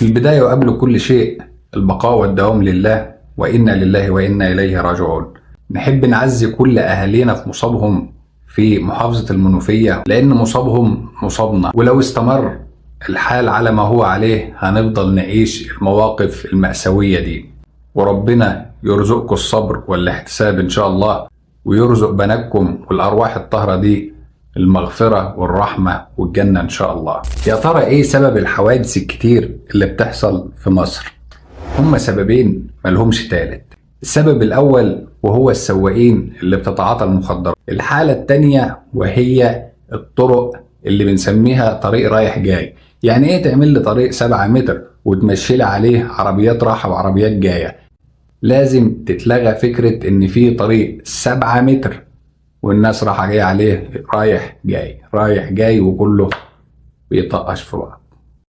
في البداية وقبل كل شيء، البقاء والدوام لله، وإنا لله وإنا إليه راجعون. نحب نعزي كل أهالينا في مصابهم في محافظة المنوفية، لأن مصابهم مصابنا، ولو استمر الحال على ما هو عليه هنفضل نعيش المواقف المأساوية دي. وربنا يرزقكم الصبر والاحتساب إن شاء الله، ويرزق بناتكم والأرواح الطاهرة دي المغفرة والرحمة والجنة إن شاء الله. يا ترى إيه سبب الحوادث الكتير اللي بتحصل في مصر؟ هما سببين ملهمش تالت. السبب الأول وهو السواقين اللي بتتعاطى المخدرات. الحالة التانية وهي الطرق اللي بنسميها طريق رايح جاي. يعني إيه تعمل لي طريق 7 متر وتمشي لي عليه عربيات رايحة وعربيات جاية؟ لازم تتلغى فكرة إن في طريق 7 متر والناس رايحة جاية عليه رايح جاي رايح جاي، وكله بيطقش في بعض.